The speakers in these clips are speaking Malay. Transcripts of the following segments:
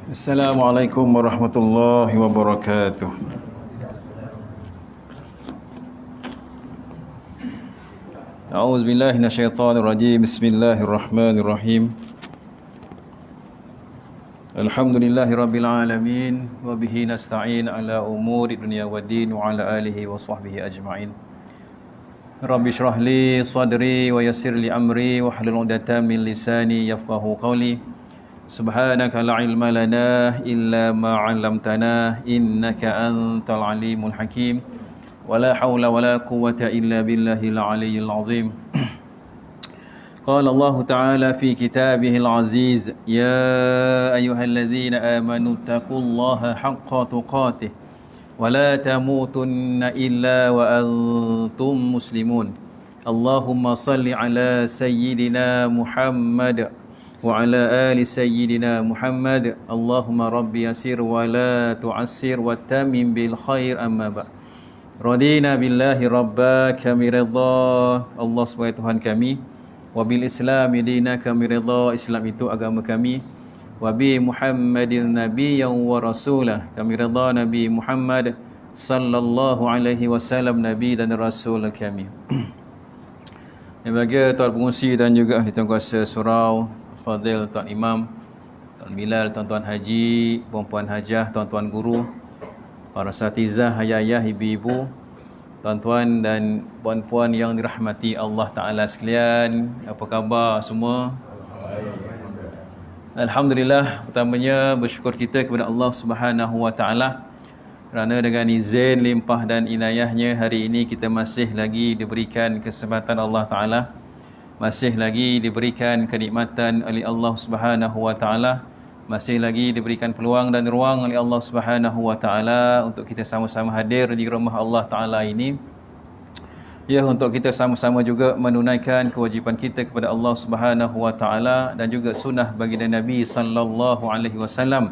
Assalamualaikum warahmatullahi wabarakatuh. A'udzu billahi minasyaitonir rajim. Bismillahirrahmanirrahim. Alhamdulillahirabbil alamin wa bihi nasta'in ala umuri dunya waddin wa ala alihi wa sahbihi ajma'in. Rabbi shrah li sadri wa yassir li amri wa hlul 'uqdatam min lisani yafqahu qawli. Subhanaka la ilma lana illa ma 'allamtana innaka antal alimul hakim. Wala haula wala quwwata illa billahil aliyyil azim. Qala Allah Ta'ala fi kitabihil aziz, ya ayyuhalladzina amanu taqullaha haqqa tuqatih wa la tamutunna illa wa antum muslimun. Allahumma salli ala sayyidina Muhammad wa ala ali sayyidina Muhammad. Allahumma rabbi yasir wa la tu'assir wa tamim bil khair, amma ba'd. Radina billahi rabba, kami redha Allah sebagai Tuhan kami, wa bil islam dina, kami redha Islam itu agama kami, wa bi Muhammadin nabiyyan wa rasulah, kami redha Nabi Muhammad sallallahu alaihi wasallam nabi dan rasul kami. Yang bagi tuan pengurusi dan juga ahli tuan-kuasa surau, Fadil, Tuan Imam, Tuan Bilal, Tuan-Tuan Haji, Puan-Puan Hajah, Tuan-Tuan Guru, para asatizah, ayah-ayah, ibu-ibu, tuan-tuan dan puan-puan yang dirahmati Allah Ta'ala sekalian. Apa khabar semua? Alhamdulillah. Pertamanya bersyukur kita kepada Allah Subhanahu Wa Ta'ala kerana dengan izin, limpah dan inayahnya hari ini kita masih lagi diberikan kesempatan Allah Ta'ala, masih lagi diberikan kenikmatan oleh Allah Subhanahu Wa Ta'ala, masih lagi diberikan peluang dan ruang oleh Allah Subhanahu Wa Ta'ala untuk kita sama-sama hadir di rumah Allah Ta'ala ini, ya, untuk kita sama-sama juga menunaikan kewajipan kita kepada Allah Subhanahu Wa Ta'ala dan juga sunnah baginda Nabi sallallahu alaihi wasallam,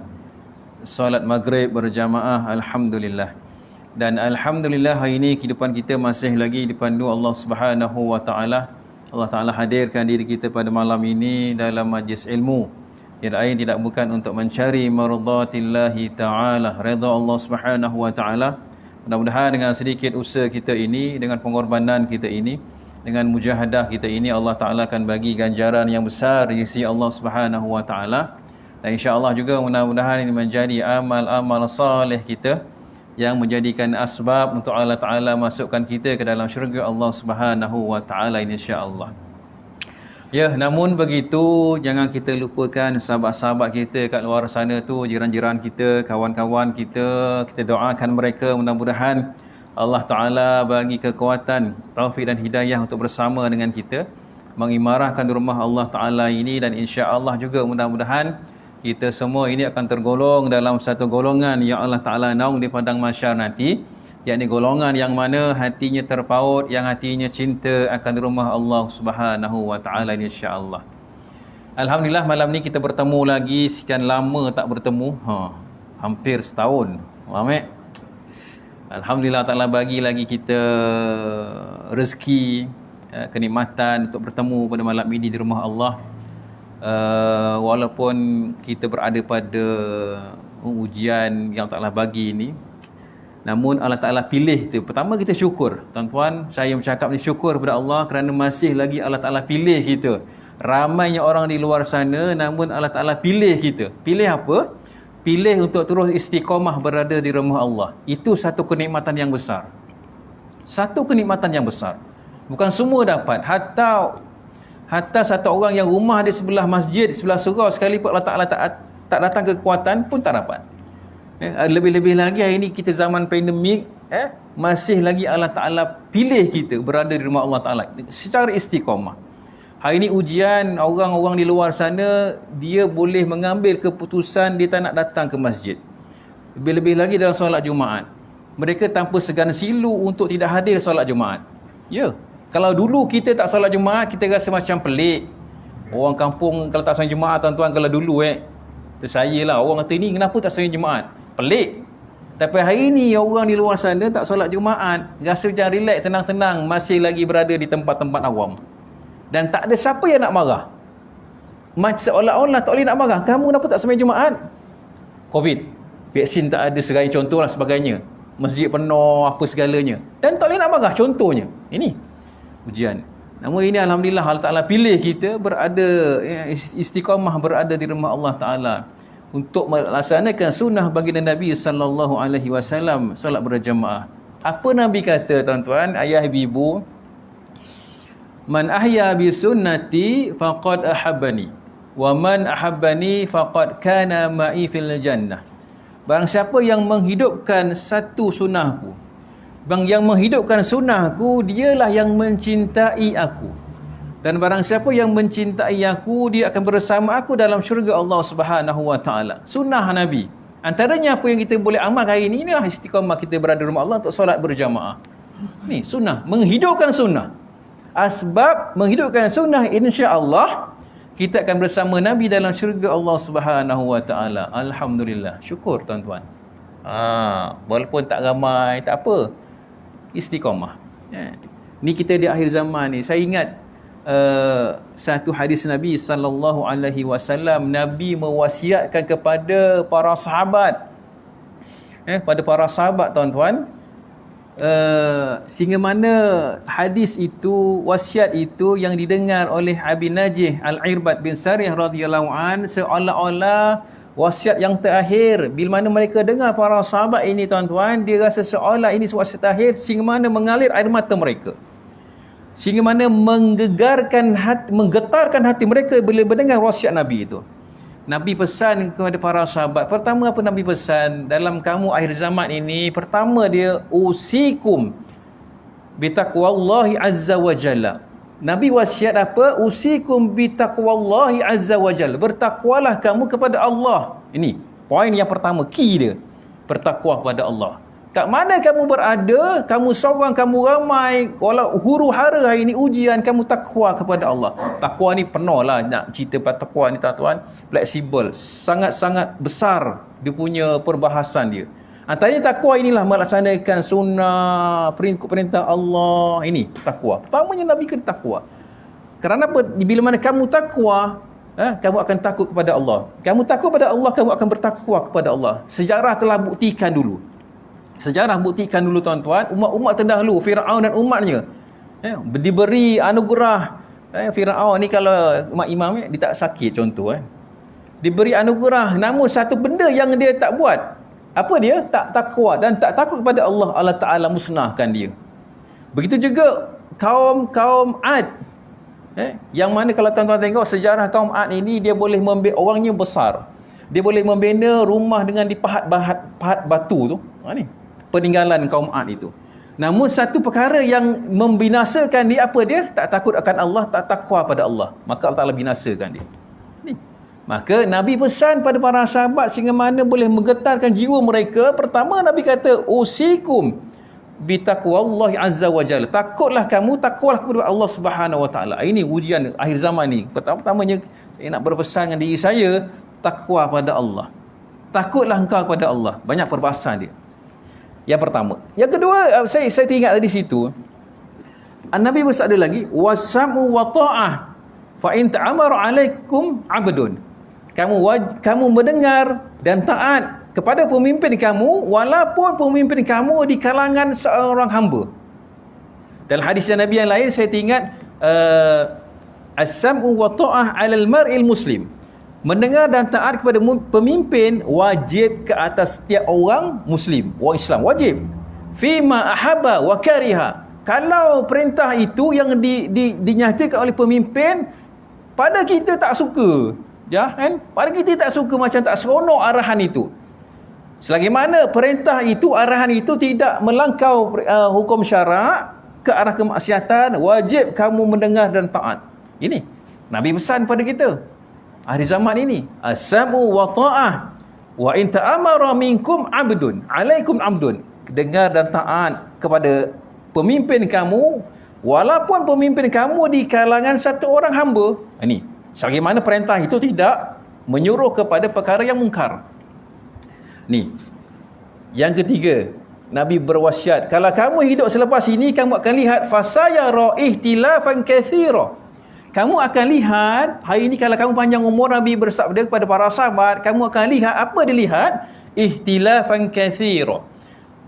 salat maghrib berjamaah. Alhamdulillah. Dan alhamdulillah hari ini kehidupan kita masih lagi dipandu Allah Subhanahu Wa Ta'ala. Allah Ta'ala hadirkan diri kita pada malam ini dalam majlis ilmu yang lain tidak bukan untuk mencari mardatillahi ta'ala, redha Allah Subhanahu Wa Ta'ala. Mudah-mudahan dengan sedikit usaha kita ini, dengan pengorbanan kita ini, dengan mujahadah kita ini, Allah Ta'ala akan bagi ganjaran yang besar di sisi Allah Subhanahu Wa Ta'ala. Dan insya-Allah juga mudah-mudahan ini menjadi amal-amal salih kita yang menjadikan asbab untuk Allah Ta'ala masukkan kita ke dalam syurga Allah Subhanahu Wa Ta'ala, insya-Allah. Ya, namun begitu jangan kita lupakan sahabat-sahabat kita kat luar sana tu, jiran-jiran kita, kawan-kawan kita. Kita doakan mereka mudah-mudahan Allah Ta'ala bagi kekuatan, taufik dan hidayah untuk bersama dengan kita mengimarahkan rumah Allah Ta'ala ini. Dan insya-Allah juga mudah-mudahan kita semua ini akan tergolong dalam satu golongan yang Allah Ta'ala naung di padang mahsyar nanti, yakni golongan yang mana hatinya terpaut, yang hatinya cinta akan rumah Allah Subhanahu Wa Ta'ala, insya-Allah. Alhamdulillah, malam ni kita bertemu lagi. Sekian lama tak bertemu, hampir setahun. Faham tak? Alhamdulillah Ta'ala bagi lagi kita rezeki, kenikmatan untuk bertemu pada malam ini di rumah Allah. Walaupun kita berada pada ujian yang Allah bagi ini, namun Allah Ta'ala pilih tu. Pertama kita syukur. Tuan-tuan, saya bercakap ni syukur kepada Allah kerana masih lagi Allah Ta'ala pilih kita. Ramainya orang di luar sana, namun Allah Ta'ala pilih kita. Pilih apa? Pilih untuk terus istiqamah berada di rumah Allah. Itu satu kenikmatan yang besar. Satu kenikmatan yang besar. Bukan semua dapat. Hatta satu orang yang rumah di sebelah masjid, sebelah surau, sekalipun Allah Ta'ala tak datang kekuatan pun tak dapat. Lebih-lebih lagi hari ini kita zaman pandemik, masih lagi Allah Ta'ala pilih kita berada di rumah Allah Ta'ala secara istiqamah. Hari ini ujian, orang-orang di luar sana dia boleh mengambil keputusan dia tak nak datang ke masjid. Lebih-lebih lagi dalam solat Jumaat, mereka tanpa segan silu untuk tidak hadir solat Jumaat. Ya, kalau dulu kita tak solat Jumaat, kita rasa macam pelik. Orang kampung kalau tak solat Jumaat, tuan-tuan, kalau dulu saya lah, orang kata ni kenapa tak solat Jumaat? Pelik. Tapi hari ni orang di luar sana tak solat Jumaat, rasa macam relax, tenang-tenang, masih lagi berada di tempat-tempat awam. Dan tak ada siapa yang nak marah. Macam seolah-olah tak boleh nak marah. Kamu kenapa tak sembahyang Jumaat? COVID. Vaksin tak ada serai contoh lah sebagainya. Masjid penuh, apa segalanya. Dan tak boleh nak marah contohnya. Ini ujian. Namun ini Alhamdulillah Allah Ta'ala pilih kita berada, istiqamah berada di rumah Allah Ta'ala untuk melaksanakan sunnah baginda Nabi SAW, solat berjamaah. Apa Nabi kata tuan-tuan, ayah ibu, man ahya bi sunnati faqad ahabbani wa man ahabbani faqad kana ma'i fil jannah. Barang siapa yang menghidupkan satu sunnahku, yang menghidupkan sunnahku, dialah yang mencintai aku. Dan barang siapa yang mencintai aku, dia akan bersama aku dalam syurga Allah Subhanahu wa taala. Sunnah Nabi. Antaranya apa yang kita boleh amal hari ini, inilah istiqamah kita berada di rumah Allah untuk solat berjamaah. Ni sunnah, menghidupkan sunnah. Asbab menghidupkan sunnah, insya-Allah kita akan bersama Nabi dalam syurga Allah Subhanahu wa taala. Alhamdulillah. Syukur tuan-tuan. Walaupun tak ramai, tak apa. Istiqamah. Ni kita di akhir zaman ni. Saya ingat satu hadis Nabi sallallahu alaihi wasallam, Nabi mewasiatkan kepada para sahabat. Pada para sahabat tuan-tuan, sehingga mana hadis itu, wasiat itu yang didengar oleh Abi Najih Al-Irbad bin Sariyah radhiyallahu an, seolah-olah wasiat yang terakhir. Bila mana mereka dengar para sahabat ini tuan-tuan, dia rasa seolah ini wasiat terakhir, sehingga mana mengalir air mata mereka, sehingga mana menggetarkan hati mereka bila mendengar wasiat Nabi itu. Nabi pesan kepada para sahabat. Pertama apa Nabi pesan? Dalam kamu akhir zaman ini, pertama dia usikum bitaqwallahi azza wa jalla. Nabi wasiat apa? Usikum bitaqwallahi azza wa jalla. Bertakwalah kamu kepada Allah. Ini poin yang pertama, key dia. Bertakwa kepada Allah. Kat mana kamu berada, kamu seorang, kamu ramai, walau huru hara hari ini ujian, kamu takwa kepada Allah. Takwa ni penuh lah nak cerita pasal takwa ni tuan-tuan. Fleksibel, sangat-sangat besar dia punya perbahasan dia. Antaranya takwa inilah melaksanakan sunnah, perintah Allah. Ini takwa. Pertamanya Nabi kena takwa. Kerana apa? Bila mana kamu takwa, kamu akan takut kepada Allah. Kamu takut kepada Allah, kamu akan bertakwa kepada Allah. Sejarah telah buktikan dulu. Sejarah buktikan dulu tuan-tuan, umat-umat terdahulu, Firaun dan umatnya, diberi anugerah. Firaun ni kalau imam dia tak sakit contoh, diberi anugerah, namun satu benda yang dia tak buat, apa dia? Tak takwa dan tak takut kepada Allah. Allah Ta'ala musnahkan dia. Begitu juga kaum Ad, yang mana kalau tuan-tuan tengok sejarah kaum Ad ini, dia boleh orangnya besar, dia boleh membina rumah dengan dipahat batu tu. Ni peninggalan kaum Ad itu. Namun satu perkara yang membinasakan dia, apa dia? Tak takut akan Allah, tak takwa pada Allah. Maka Allah Ta'ala binasakan dia. Ni. Maka Nabi pesan pada para sahabat sehingga mana boleh menggetarkan jiwa mereka. Pertama Nabi kata, usikum bitaqwallahi azza wa jalla. Takutlah kamu, takwalah kepada Allah Subhanahu wa taala. Ini ujian akhir zaman ni. Pertama-tamanya saya nak berpesan dengan diri saya, takwa pada Allah. Takutlah engkau kepada Allah. Banyak perbahasan dia. Yang pertama. Yang kedua, saya teringat di situ, Nabi bersabda lagi, wasam'u wa ta'ah fa in ta'amara 'alaikum 'abdun. Kamu mendengar dan taat kepada pemimpin kamu, walaupun pemimpin kamu di kalangan seorang hamba. Dalam hadis Nabi yang lain saya teringat, as-sam'u wa ta'ah 'alal mar'il muslim. Mendengar dan taat kepada pemimpin wajib ke atas setiap orang Muslim, orang Islam, wajib. Fima ahabba wa kariha. Kalau perintah itu yang dinyatakan oleh pemimpin, pada kita tak suka, pada kita tak suka, macam tak seronok arahan itu. Selagi mana perintah itu, arahan itu tidak melangkau hukum syarak ke arah kemaksiatan, wajib kamu mendengar dan taat. Ini Nabi pesan pada kita hari zaman ini, as-sam'u wa ta'ah wa in ta'amara minkum 'abdun 'alaikum 'abdun. Dengar dan taat kepada pemimpin kamu, walaupun pemimpin kamu di kalangan satu orang hamba. Ini selagi mana perintah itu tidak menyuruh kepada perkara yang mungkar. Ni yang ketiga, Nabi berwasiat, kalau kamu hidup selepas ini, kamu akan lihat fasayara ihtilafan katsira. kamu akan lihat hari ini kalau kamu panjang umur, Nabi bersabda kepada para sahabat, kamu akan lihat apa dilihat? Ihtilafan katsira.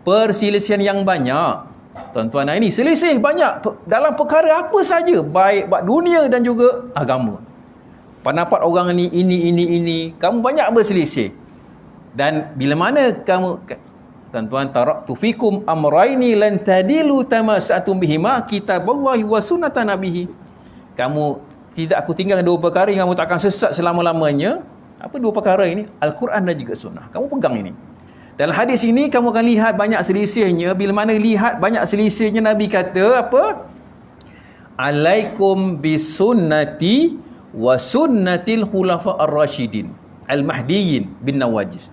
Perselisihan yang banyak. Tuan-tuan, ini selisih banyak dalam perkara apa saja, baik dunia dan juga agama. Pendapat orang ini, kamu banyak berselisih. Dan bila mana kamu, tuan-tuan, taraktu fikum amraini lan tadilu tamassa'tum bihima kitaballahi wa sunnata nabihi. Aku tinggalkan dua perkara yang kamu tak akan sesat selama-lamanya. Apa dua perkara ini? Al-Quran dan juga sunnah. Kamu pegang ini. Dalam hadis ini kamu akan lihat banyak selisihnya. Bila mana lihat banyak selisihnya, Nabi kata apa? Alaikum bisunnati wa sunnatil khulafa ar-rasyidin al-mahdiyyin bin nawajis.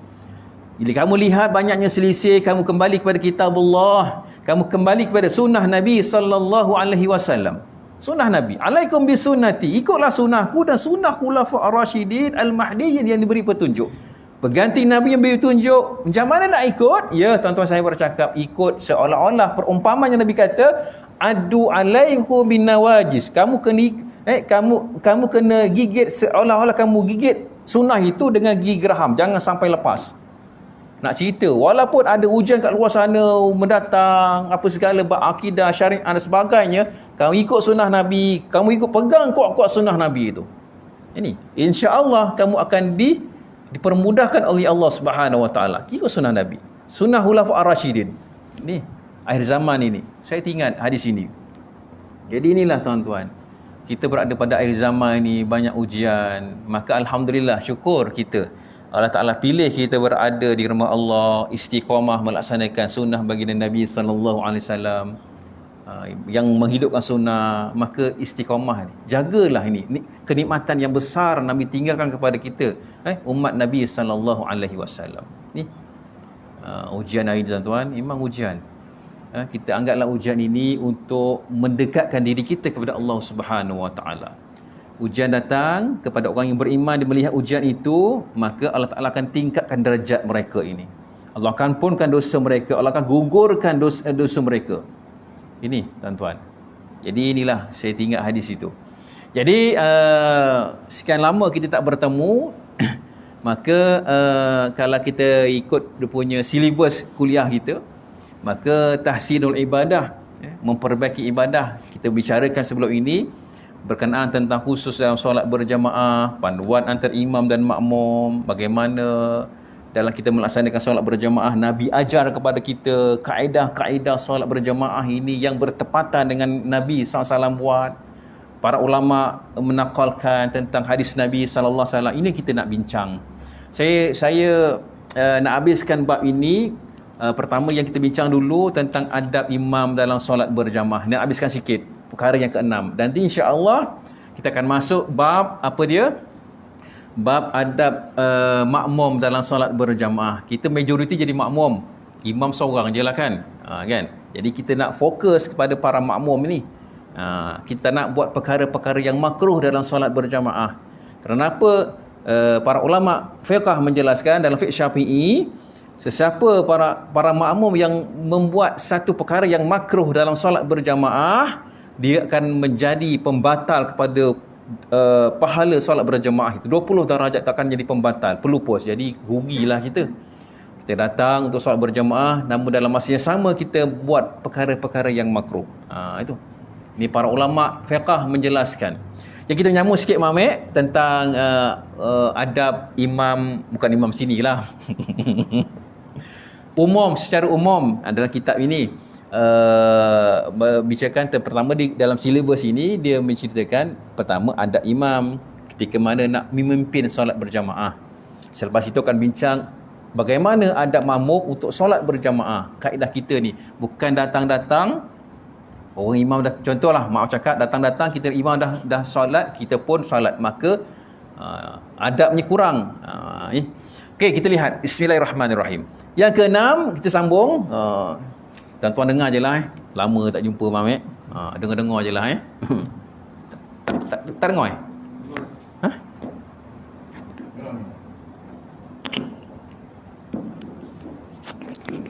Bila kamu lihat banyaknya selisih, kamu kembali kepada kitabullah, kamu kembali kepada sunnah Nabi sallallahu alaihi wasallam. Sunnah Nabi. Alaikum bisunnati. Ikutlah sunnahku dan sunnah khulafa ar-rasyidin al-mahdiyyin yang diberi petunjuk. Pengganti Nabi yang beri petunjuk. Macam mana nak ikut? Ya, tuan-tuan saya bercakap, ikut seolah-olah perumpamaan yang Nabi kata, adu alaikum bin nawajis. Kamu kena gigit seolah-olah kamu gigit sunnah itu dengan gigi geraham. Jangan sampai lepas. Nak cerita, walaupun ada ujian kat luar sana mendatang, apa segala akidah, syariat dan sebagainya, kamu ikut sunnah Nabi, kamu ikut pegang kuat-kuat sunnah Nabi itu. Ini, insya-Allah kamu akan dipermudahkan oleh Allah Subhanahu Wa Taala. Ikut sunnah Nabi, sunnah khulafa ar-rasyidin. Ni akhir zaman ini. Saya ingat hadis ini. Jadi inilah tuan-tuan, kita berada pada akhir zaman ini, banyak ujian, maka alhamdulillah, syukur kita Allah Ta'ala pilih kita berada di rumah Allah, istiqamah melaksanakan sunnah baginda Nabi SAW, yang menghidupkan sunnah. Maka istiqamah ni, jagalah ini kenikmatan yang besar Nabi tinggalkan kepada kita, umat Nabi SAW. Ni ujian hari ini tuan-tuan, memang ujian. Kita anggaplah ujian ini untuk mendekatkan diri kita kepada Allah Subhanahu Wa Taala. Ujian datang kepada orang yang beriman, dia melihat ujian itu, maka Allah Ta'ala akan tingkatkan derajat mereka ini. Allah akan ampunkan dosa mereka, Allah akan gugurkan dosa mereka. Ini tuan-tuan. Jadi inilah saya ingat hadis itu. Jadi sekian lama kita tak bertemu, maka kalau kita ikut dia punya silibus kuliah kita, maka tahsinul ibadah, memperbaiki ibadah, kita bicarakan sebelum ini berkenaan tentang khusus dalam solat berjamaah, panduan antara imam dan makmum, bagaimana dalam kita melaksanakan solat berjamaah, Nabi ajar kepada kita kaedah-kaedah solat berjamaah ini yang bertepatan dengan Nabi SAW buat. Para ulama menakalkan tentang hadis Nabi SAW. Ini kita nak bincang. Saya nak habiskan bab ini. Pertama yang kita bincang dulu tentang adab imam dalam solat berjamaah. Nak habiskan sikit perkara yang ke-6. Nanti insya-Allah kita akan masuk bab apa dia? Bab adab makmum dalam solat berjamaah. Kita majoriti jadi makmum. Imam seorang je lah kan? Kan? Jadi kita nak fokus kepada para makmum ni. Kita nak buat perkara-perkara yang makruh dalam solat berjamaah. Kenapa? Para ulama fiqh menjelaskan dalam fiqh Syafi'i, sesiapa para makmum yang membuat satu perkara yang makruh dalam solat berjamaah, dia akan menjadi pembatal kepada pahala solat berjamaah itu. 20 darajat takkan jadi pembatal, pelupus. Jadi rugilah kita. Kita datang untuk solat berjamaah, namun dalam masa yang sama kita buat perkara-perkara yang makruh. Itu. Ini para ulama fiqh menjelaskan. Jadi kita menyambung sikit Mamek tentang adab imam, bukan imam sinilah. Umum, secara umum dalam kitab ini bicarakan pertama dalam silibus ini dia menceritakan pertama adab imam ketika mana nak memimpin solat berjamaah. Selepas itu akan bincang bagaimana adab makmum untuk solat berjamaah. Kaedah kita ni bukan datang-datang orang imam dah, contohlah maaf cakap, datang-datang kita imam dah solat, kita pun solat, maka adabnya kurang. Okey, kita lihat bismillahirrahmanirrahim. Yang ke-6 kita sambung. Tuan-tuan dengar je lah lama tak jumpa Mam dengar-dengar je lah tak dengar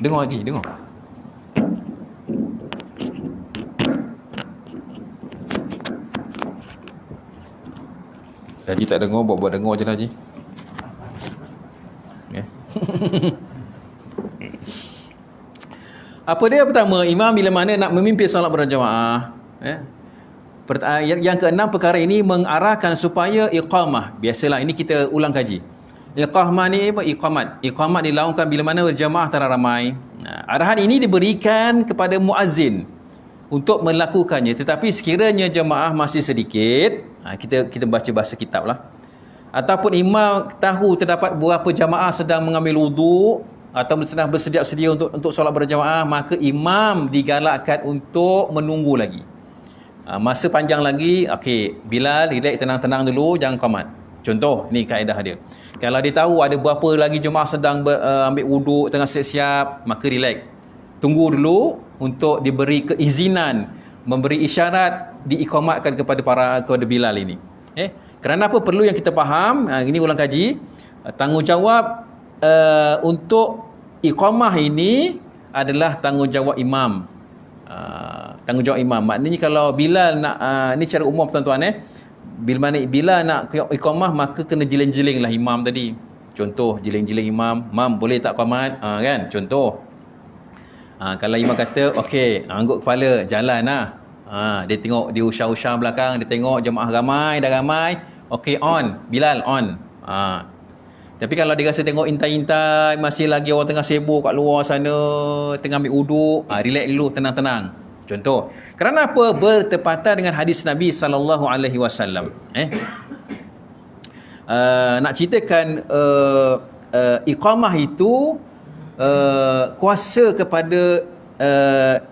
dengar lagi, dengar. Haji tak dengar, buat dengar je lah Haji. Yeah. Apa dia pertama, imam bila mana nak memimpin solat berjamaah, yang keenam, perkara ini mengarahkan supaya iqamah. Biasalah ini kita ulang kaji. Iqamah ni apa? Iqamat dilakukan bila mana berjamaah tara ramai. Arahan ini diberikan kepada muazzin untuk melakukannya, tetapi sekiranya jemaah masih sedikit, kita baca bahasa kitab lah, ataupun imam tahu terdapat beberapa jemaah sedang mengambil wuduk atau sedang bersedia sedia untuk solat berjamaah, maka imam digalakkan untuk menunggu lagi, masa panjang lagi. Okey, Bilal relax, tenang-tenang dulu, jangan qamat. Contoh ni kaedah dia, kalau dia tahu ada berapa lagi jemaah sedang ambil wuduk, tengah siap-siap, maka relax, tunggu dulu untuk diberi keizinan, memberi isyarat, diiqamatkan kepada Bilal ini. Kerana apa? Perlu yang kita faham, ini ulang kaji, tanggungjawab untuk iqamah ini adalah tanggungjawab imam. Tanggungjawab imam. Maknanya kalau Bilal nak, ni secara umum tuan-tuan, bila nak iqamah, maka kena jeling-jeling lah imam tadi. Contoh, jeling-jeling imam, boleh tak qamat? Kan? Contoh. Kalau imam kata okey, angguk kepala, jalan lah. Dia tengok, dia usah-usah belakang, dia tengok jemaah dah ramai, okey, on, Bilal on. Tapi kalau dia rasa tengok intai-intai, masih lagi orang tengah sibuk kat luar sana, tengah ambil uduk, relax dulu, tenang-tenang. Contoh. Kerana apa? Bertepatan dengan hadis Nabi SAW. Nak ceritakan iqamah itu kuasa kepada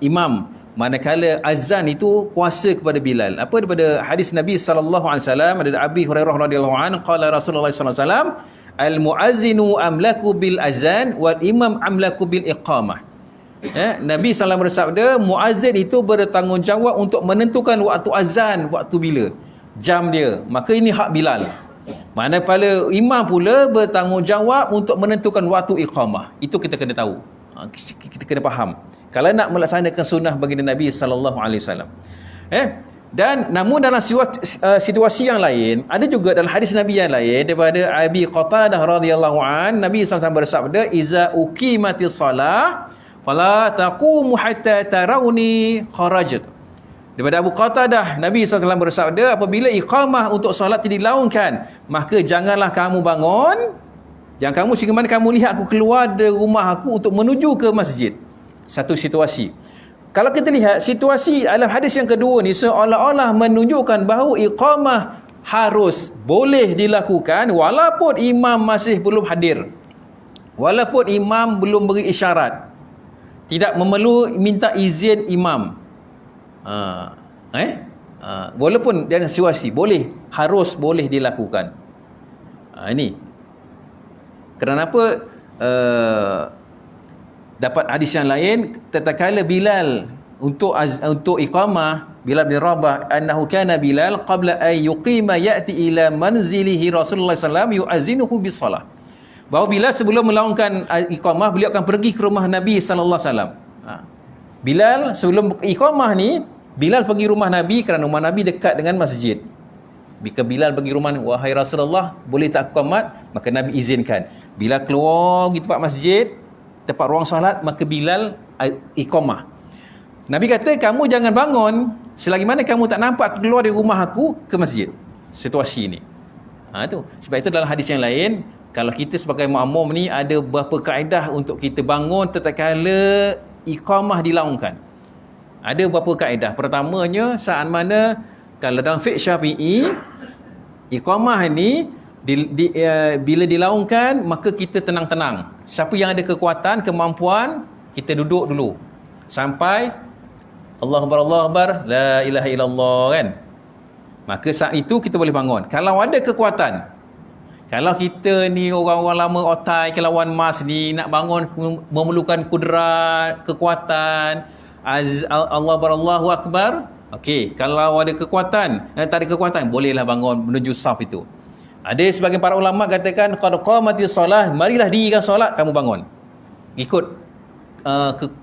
imam, manakala azan itu kuasa kepada Bilal. Apa daripada hadis Nabi SAW, ada Abi Hurairah radhiyallahu anhu, qala Rasulullah SAW, al-muazzinu amlaku bil azan wal imam amlaku bil iqamah. Nabi SAW bersabda, muazzin itu bertanggungjawab untuk menentukan waktu azan, waktu bila, jam dia, maka ini hak Bilal. Manakala imam pula bertanggungjawab untuk menentukan waktu iqamah. Itu kita kena tahu, kita kena faham kalau nak melaksanakan sunnah baginda Nabi SAW. Dan namun dalam situasi yang lain, ada juga dalam hadis Nabi yang lain daripada Abi Qatadah radhiyallahu an, Nabi SAW bersabda, iza uqimatis salah fala taqumu hatta tarawni kharajat. Daripada Abu Qatadah, Nabi SAW bersabda, apabila iqamah untuk solat dilaungkan, maka janganlah kamu bangun, jangan kamu sehingga mana kamu lihat aku keluar dari rumah aku untuk menuju ke masjid. Satu situasi. Kalau kita lihat situasi dalam hadis yang kedua ni, seolah-olah menunjukkan bahawa iqamah harus, boleh dilakukan walaupun imam masih belum hadir, walaupun imam belum beri isyarat, tidak memerlu minta izin imam. Walaupun dalam situasi boleh, harus boleh dilakukan. Ini kerana apa? Dapat hadis yang lain, tatkala Bilal untuk iqamah, Bilal bin Rabah, annahu kana Bilal qabla an yuqima ya'ti ila manzilihi Rasulullah sallallahu alaihi wasallam yu'azzinuhu bis salah. Bahawa Bilal sebelum melakukan iqamah, beliau akan pergi ke rumah Nabi sallallahu alaihi wasallam. Bilal sebelum iqamah ni, Bilal pergi rumah Nabi kerana rumah Nabi dekat dengan masjid. Bila Bilal pergi rumah, wahai Rasulullah, boleh tak aku qamat? Maka Nabi izinkan. Bilal keluar pergi tempat masjid, tempat ruang solat, maka Bilal iqamah. Nabi kata, kamu jangan bangun selagi mana kamu tak nampak aku keluar dari rumah aku ke masjid. Situasi ini. Itu. Sebab itu dalam hadis yang lain, kalau kita sebagai makmum ni ada beberapa kaedah untuk kita bangun tatkala iqamah dilaungkan. Ada beberapa kaedah. Pertamanya, saat mana kalau dalam fiqh Syafi'i, iqamah ni bila dilaungkan, maka kita tenang-tenang. Siapa yang ada kekuatan, kemampuan, kita duduk dulu sampai Allahu Akbar, la ilaha illallah, kan? Maka saat itu kita boleh bangun. Kalau ada kekuatan, kalau kita ni orang-orang lama otai kelawan mas ni, nak bangun memerlukan kudrat, kekuatan, Allahu Akbar. Okey, kalau ada kekuatan, tak ada kekuatan, bolehlah bangun menuju saf itu. Ada sebagian para ulama katakan, qad qamatis solah, marilah dirikan solat, kamu bangun. Ikut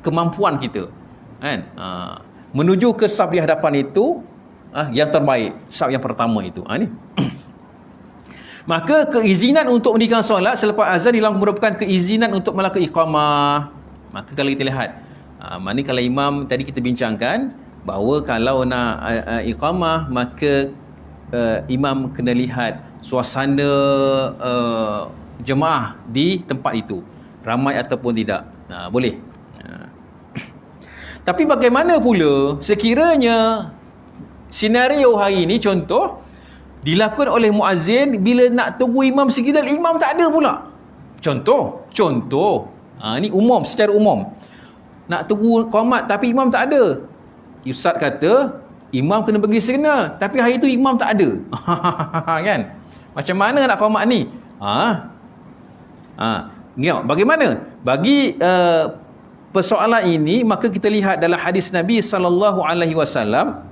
kemampuan kita, kan? Menuju ke saf di hadapan itu, yang terbaik, saf yang pertama itu. Ni. Maka keizinan untuk mendirikan solat selepas azan ialah merupakan keizinan untuk melakukan iqamah. Maka kalau kita lihat, mana kalau imam tadi kita bincangkan bahawa kalau nak iqamah, maka imam kena lihat suasana jemaah di tempat itu, ramai ataupun tidak. Boleh. Tapi bagaimana pula sekiranya senario hari ini, contoh dilakukan oleh muazzin bila nak tunggu imam sekitar imam tak ada pula. Contoh ni umum, secara umum nak tunggu qamat tapi imam tak ada. Ustaz kata imam kena pergi sana, tapi hari itu imam tak ada. Kan? Macam mana nak qamat ni? Bagaimana? Bagi persoalan ini, maka kita lihat dalam hadis Nabi sallallahu alaihi wasallam.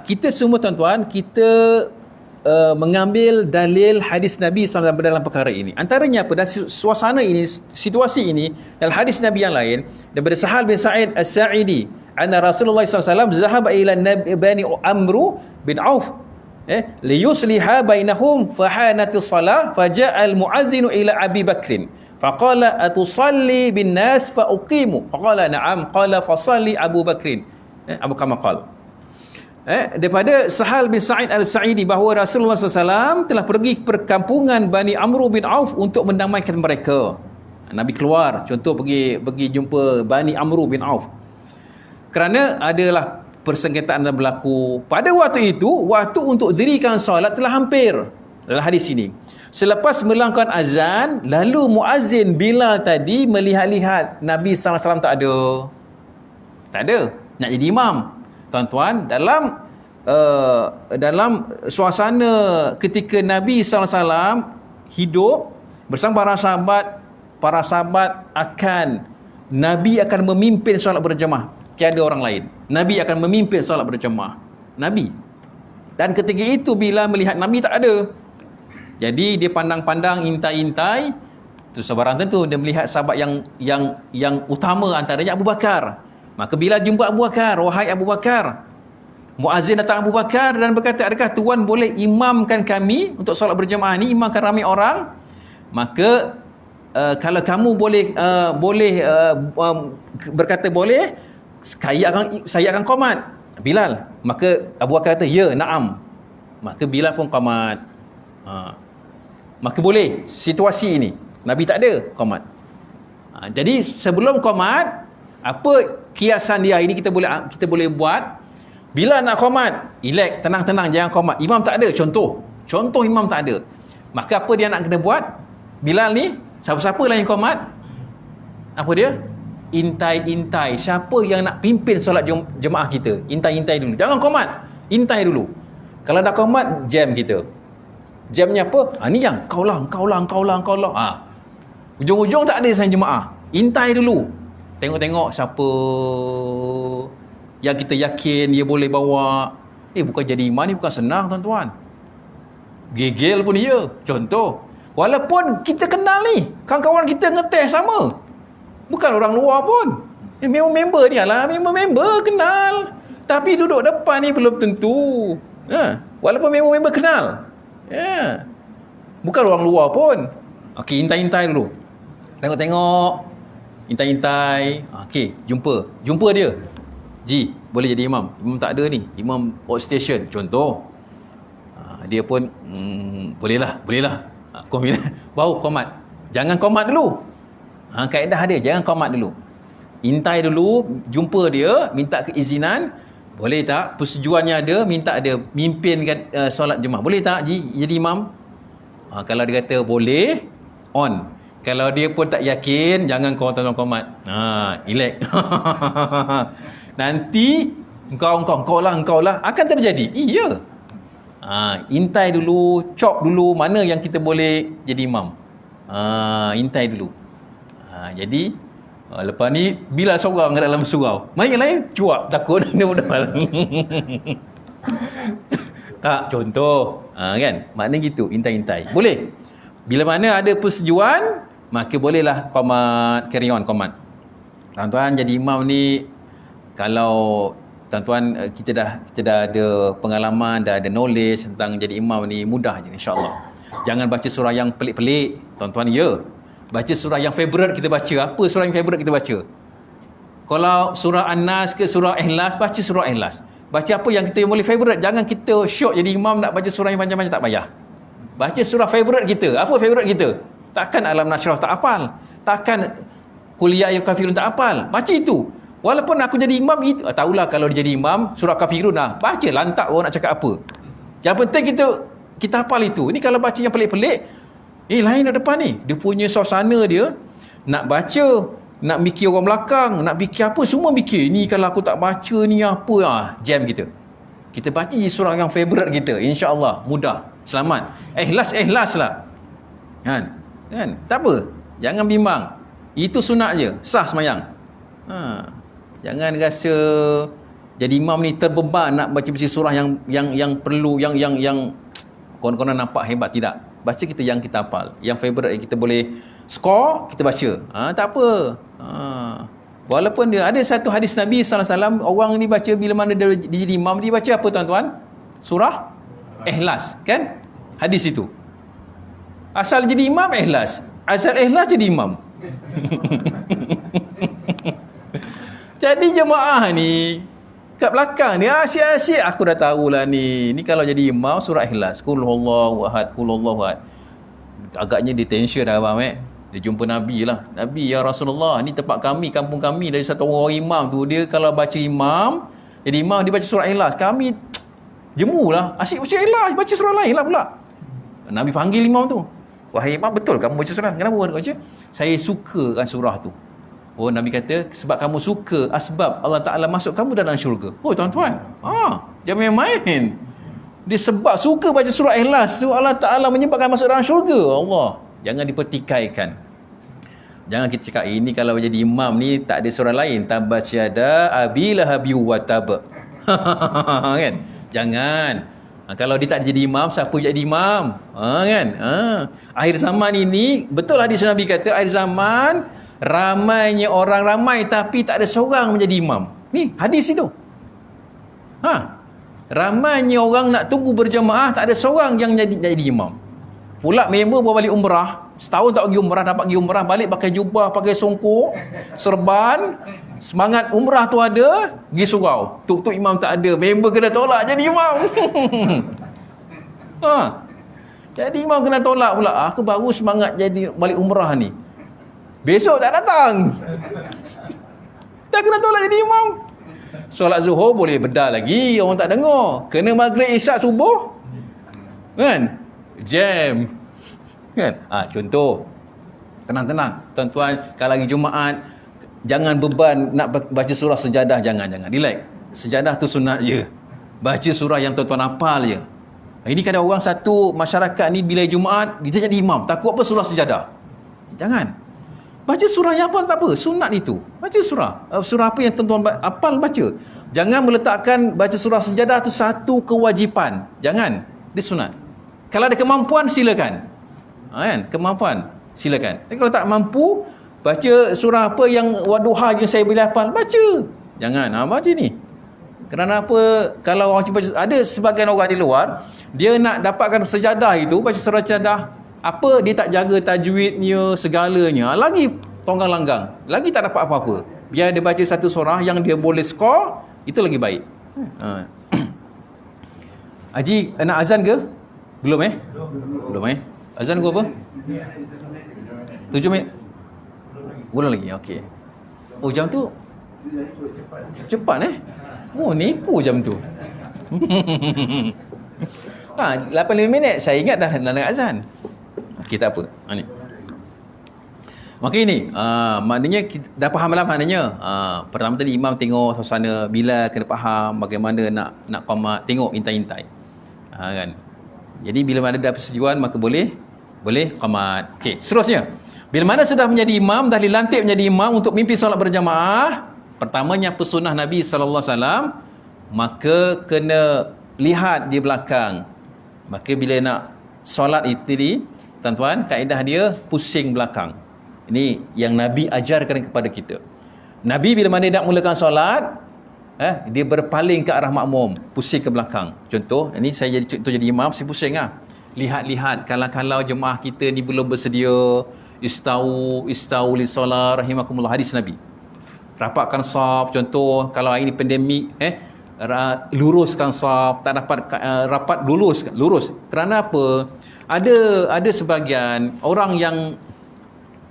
Kita semua tuan-tuan, kita mengambil dalil hadis Nabi SAW dalam perkara ini. Antaranya apa? Dan suasana ini, situasi ini dalam hadis Nabi yang lain daripada Sahal bin Sa'id As-Sa'idi, anna Rasulullah SAW zahaba ila Bani Amru bin Auf liyusliha bainahum fahanatis salah faja'al mu'azzinu ila Abi Bakrin faqala atusalli bin nas fa uqimu faqala na'am qala fasalli Abu Bakrin Abu kama qala. Daripada Sahal bin Sa'id Al-Sa'idi bahawa Rasulullah SAW telah pergi ke perkampungan Bani Amru bin Auf untuk mendamaikan mereka. Nabi keluar, contoh pergi jumpa Bani Amru bin Auf. Kerana adalah persengketaan yang berlaku. Pada waktu itu, waktu untuk dirikan solat telah hampir. Dalam hadis ini, selepas melangkahkan azan, lalu muazzin Bilal tadi melihat-lihat Nabi SAW tak ada, nak jadi imam. Tuan-tuan, dalam suasana ketika Nabi SAW hidup bersama para sahabat Nabi akan memimpin solat berjemaah, tiada orang lain. Nabi akan memimpin solat berjemaah, Nabi. Dan ketika itu bila melihat Nabi tak ada, jadi dia pandang-pandang, intai-intai. Tu sebarang tentu dia melihat sahabat yang utama, antaranya Abu Bakar. Maka bila jumpa Abu Bakar, wahai Abu Bakar, muazzin datang Abu Bakar dan berkata, adakah tuan boleh imamkan kami untuk solat berjemaah ni, imamkan ramai orang? Maka kalau kamu boleh berkata boleh, saya akan qamat Bilal. Maka Abu Bakar kata, ya, na'am. Maka Bilal pun qamat. Maka boleh situasi ini. Nabi tak ada, qamat. Jadi sebelum qamat, apa kiasan dia ini kita boleh buat? Bila nak qamat, relax, tenang-tenang, jangan qamat. Imam tak ada, contoh imam tak ada. Maka apa dia nak kena buat? Bilal ni, siapa-siapa lah yang qamat, apa dia? Intai-intai siapa yang nak pimpin solat jemaah kita. Intai-intai dulu, jangan qamat, intai dulu. Kalau dah qamat, jam kita. Jamnya apa? Ni yang kau lah. Ujung-ujung tak ada sang jemaah. Intai dulu. Tengok-tengok siapa yang kita yakin dia boleh bawa. Bukan jadi imam ni bukan senang tuan-tuan. Gegel pun dia. Contoh, walaupun kita kenal ni, kawan-kawan kita ngetes sama, bukan orang luar pun. Member dia lah, member kenal. Tapi duduk depan ni belum tentu. Walaupun member kenal, bukan orang luar pun. Okey, intai-intai dulu. Tengok-tengok, intai-intai. Okey, jumpa dia. Ji, boleh jadi imam. Imam tak ada ni, imam outstation contoh. Dia pun bolehlah. Baru qamat. Jangan qamat dulu. Kaedah dia, jangan qamat dulu. Intai dulu, jumpa dia, minta keizinan. Boleh tak? Persetujuannya ada, minta dia mimpinkan solat jemaah. Boleh tak Ji jadi imam? Kalau dia kata boleh, on. Kalau dia pun tak yakin, jangan kau qamat. Relax. Nanti engkau lah akan terjadi. Iya. Intai dulu, chop dulu mana yang kita boleh jadi imam. Intai dulu. Jadi lepas ni bila seorang dalam surau, yang lain cuak takut dia mudah. Tak, contoh. Kan? Maknanya gitu, intai-intai. Boleh. Bila mana ada persetujuan, maka bolehlah qamat, carry on qamat. Tuan-tuan, jadi imam ni kalau tuan-tuan, kita dah ada pengalaman, dah ada knowledge tentang jadi imam ni, mudah je insya-Allah. Jangan baca surah yang pelik-pelik, tuan-tuan, ya. Baca surah yang favorite kita baca. Apa surah yang favorite kita baca? Kalau surah An-Nas ke surah Ikhlas, baca surah Ikhlas. Baca apa yang kita boleh favorite. Jangan kita syok jadi imam nak baca surah yang panjang-panjang, tak payah. Baca surah favorite kita. Apa favorite kita? Takkan Alam Nashrah tak hafal. Takkan Qul ya ayyuhal kafirun tak hafal. Baca itu. Walaupun aku jadi imam, itu tahulah kalau dia jadi imam surah kafirun lah. Baca, lantak orang nak cakap apa. Yang penting kita hafal itu. Ini kalau baca yang pelik-pelik, lain dah depan ni. Dia punya suasana dia nak baca, nak mikir orang belakang, nak fikir apa, semua fikir. Ni kalau aku tak baca ni apa, jam kita. Kita baca je surah yang favorite kita, insya-Allah mudah, selamat. Ikhlas lah. Kan? Tak apa. Jangan bimbang. Itu sunat je, sah semayang. Jangan rasa jadi imam ni terbeban nak baca surah yang perlu, yang konon-konon nampak hebat. Tidak. Baca kita yang kita hafal, yang favorite, yang kita boleh score, kita baca. Tak apa. Walaupun dia ada satu hadis Nabi sallallahu alaihi wasallam, orang ni baca bila mana dia jadi imam, dia baca apa tuan-tuan? Surah Ikhlas, kan? Hadis itu. Asal jadi imam Ikhlas. Asal Ikhlas jadi imam. Jadi jemaah ni kat belakang ni asyik-asyik, aku dah tahulah ni. Ni kalau jadi imam surah Ikhlas, Qul huwallahu ahad, Qul huwallahu ahad. Agaknya dia tension dah abang Dia jumpa Nabi lah. Nabi, ya Rasulullah, ni tempat kami, kampung kami, dari satu orang imam tu, dia kalau baca imam, jadi imam dia baca surah Ikhlas, kami jemulah, asyik baca Ikhlas, baca surah lain lah pula. Nabi panggil imam tu. Wahai imam, betul kamu baca surah? Kenapa kamu baca? Saya suka kan surah tu. Oh, Nabi kata, sebab kamu suka, asbab Allah Ta'ala masuk kamu dalam syurga. Oh tuan-tuan, jangan main-main. Dia sebab suka baca surah Ikhlas tu, Allah Ta'ala menyebabkan masuk dalam syurga. Allah, jangan dipertikaikan. Jangan kita cakap, ini kalau jadi imam ni tak ada surah lain, tabat syada abi lahabi wa tab. Kan? Jangan. Kalau dia tak jadi imam, siapa jadi imam? Kan? Akhir zaman ini, betul hadis Nabi kata, akhir zaman ramainya orang ramai tapi tak ada seorang menjadi imam. Ni hadis itu. Ramainya orang nak tunggu berjamaah, tak ada seorang yang jadi imam. Pula member bawa balik umrah, setahun tak pergi umrah, dapat pergi umrah, balik pakai jubah, pakai songkok, serban, semangat umrah tu ada, pergi surau. Tuk imam tak ada, member kena tolak jadi imam. Jadi imam kena tolak pula. Aku baru semangat jadi balik umrah ni, besok tak datang. Dah kena tolak jadi imam. Solat zuhur boleh bedah lagi, orang tak dengar. Kena maghrib isyak subuh, kan? Jam, kan? Contoh, tenang-tenang tuan-tuan, kalau hari Jumaat jangan beban nak baca surah sejadah, jangan relax. Sejadah tu sunat je. Baca surah yang tuan-tuan hafal je. Ini kadang orang satu masyarakat ni bila Jumaat dia jadi imam, takut apa surah sejadah. Jangan. Baca surah yang apa tak apa, sunat itu. Baca surah apa yang tuan-tuan hafal, baca. Jangan meletakkan baca surah sejadah tu satu kewajipan. Jangan. Dia sunat. Kalau ada kemampuan silakan. Kan? Kemampuan silakan. Tapi kalau tak mampu, baca surah apa yang Wadduha yang saya boleh hafal, baca. Jangan baca ni. Kerana apa? Kalau orang cuba, ada sebagian orang di luar, dia nak dapatkan sejadah itu, baca surah sejadah, apa dia tak jaga tajwidnya, segalanya, lagi tonggang langgang, lagi tak dapat apa-apa. Biar dia baca satu surah yang dia boleh skor, itu lagi baik. Haji nak azan ke? Belum Belum azan ke apa? 7 minit? Belum lagi, okey. Oh, jam tu cepat nipu jam tu. 85 minit, saya ingat dah nak azan. Okey, tak apa. Ni. Maka ini, maknanya kita dah faham lah maknanya. Pertama tadi imam tengok suasana, bila kena faham bagaimana nak qamat, tengok intai-intai. Kan. Jadi bila mana ada persetujuan maka boleh qamat. Okey, seterusnya. Bila mana sudah menjadi imam, dah dilantik menjadi imam untuk mimpin solat berjamaah, pertamanya apa sunnah Nabi sallallahu alaihi wasallam, maka kena lihat di belakang. Maka bila nak solat itu tuan-tuan, kaedah dia pusing belakang. Ini yang Nabi ajarkan kepada kita. Nabi bila mana nak mulakan solat, Dia berpaling ke arah makmum, pusing ke belakang. Contoh, ini saya jadi imam, saya pusing lah. Lihat-lihat, kalau jemaah kita ni belum bersedia, istau li solat rahimakumullah, hadis Nabi. Rapatkan saf, contoh kalau hari ni pandemik, luruskan saf, tak dapat rapat, lurus. Kerana apa? Ada sebahagian orang yang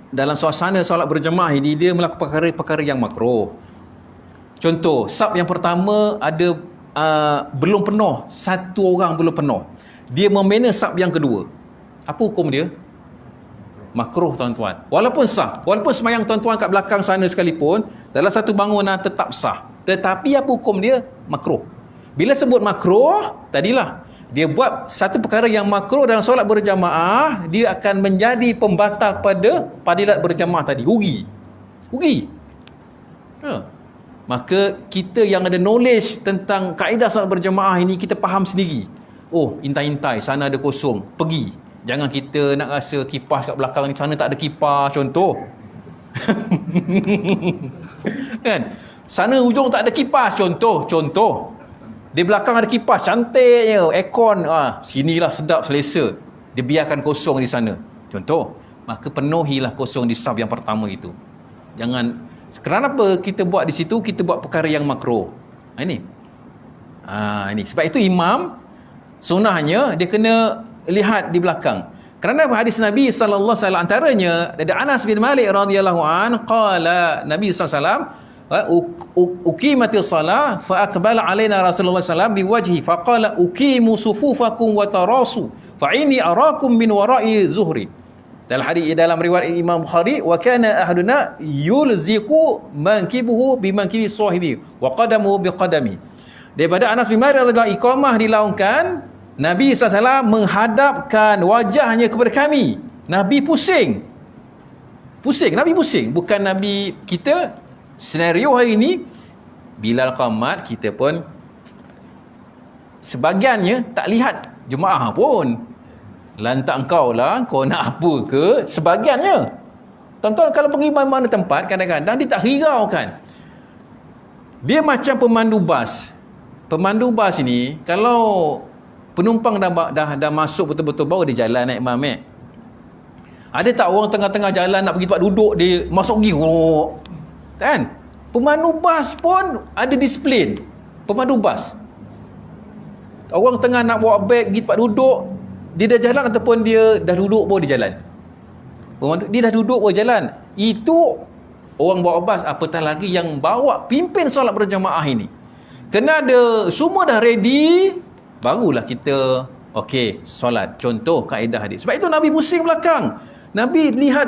dalam suasana solat berjemaah ini, dia melakukan perkara-perkara yang makruh. Contoh, saf yang pertama ada belum penuh, satu orang belum penuh, dia membina saf yang kedua. Apa hukum dia? Makruh, tuan-tuan. Walaupun sah, walaupun semayang tuan-tuan kat belakang sana sekalipun, dalam satu bangunan tetap sah. Tetapi apa hukum dia? Makruh. Bila sebut makruh, tadilah dia buat satu perkara yang makruh dalam solat berjamaah, dia akan menjadi pembatal pada fadilat berjamaah tadi. Rugi. Maka kita yang ada knowledge tentang kaedah solat berjamaah ini, kita faham sendiri. Oh, intai-intai, sana ada kosong, pergi. Jangan kita nak rasa kipas kat belakang ni, sana tak ada kipas, contoh. Kan? Sana hujung tak ada kipas, contoh. Di belakang ada kipas, cantiknya, aircon, sinilah sedap, selesa. Dia biarkan kosong di sana, contoh. Maka penuhilah kosong di saf yang pertama itu. Jangan, kerana apa kita buat di situ? Kita buat perkara yang makruh. Ini. Sebab itu imam, sunnahnya dia kena lihat di belakang. Kerana hadis Nabi sallallahu alaihi wasallam, antaranya dari Anas bin Malik radhiyallahu an, qala Nabi sallallahu alaihi wasallam, uqimatis salah fa aqbala alaina Rasulullah sallallahu biwajhi fa qala uqimu sufufakum wa tarasu fa inni arakum min wara'i zuhri. Dalam riwayat Imam Bukhari, wa kana ahaduna yulziqu mankibuhu bimankibi sahibi wa qadamuhu biqadami. Daripada Anas bin Malik radhiyallahu anhu, iqamah dilaungkan, Nabi SAW menghadapkan wajahnya kepada kami. Nabi pusing. Nabi pusing. Bukan Nabi kita, senario hari ini, bila qamat, kita pun sebagiannya tak lihat jemaah pun. Lantak engkau lah, kau nak apa ke? Sebagiannya. Tuan-tuan, kalau pergi mana tempat, kadang-kadang dia tak hiraukan. Dia macam pemandu bas. Pemandu bas ini, kalau penumpang dah masuk betul-betul, baru dia jalan naik imam. Ada tak orang tengah-tengah jalan nak pergi tempat duduk, dia masuk pergi kan? Pemandu bas pun ada disiplin. Pemandu bas, orang tengah nak bawa beg pergi tempat duduk, dia dah jalan ataupun dia dah duduk baru dia jalan. Dia dah duduk baru jalan. Itu orang bawa bas, apatah lagi yang bawa pimpin solat berjamaah ini. Kena ada semua dah ready, barulah kita solat. Contoh kaedah hadis. Sebab itu Nabi pusing belakang. Nabi lihat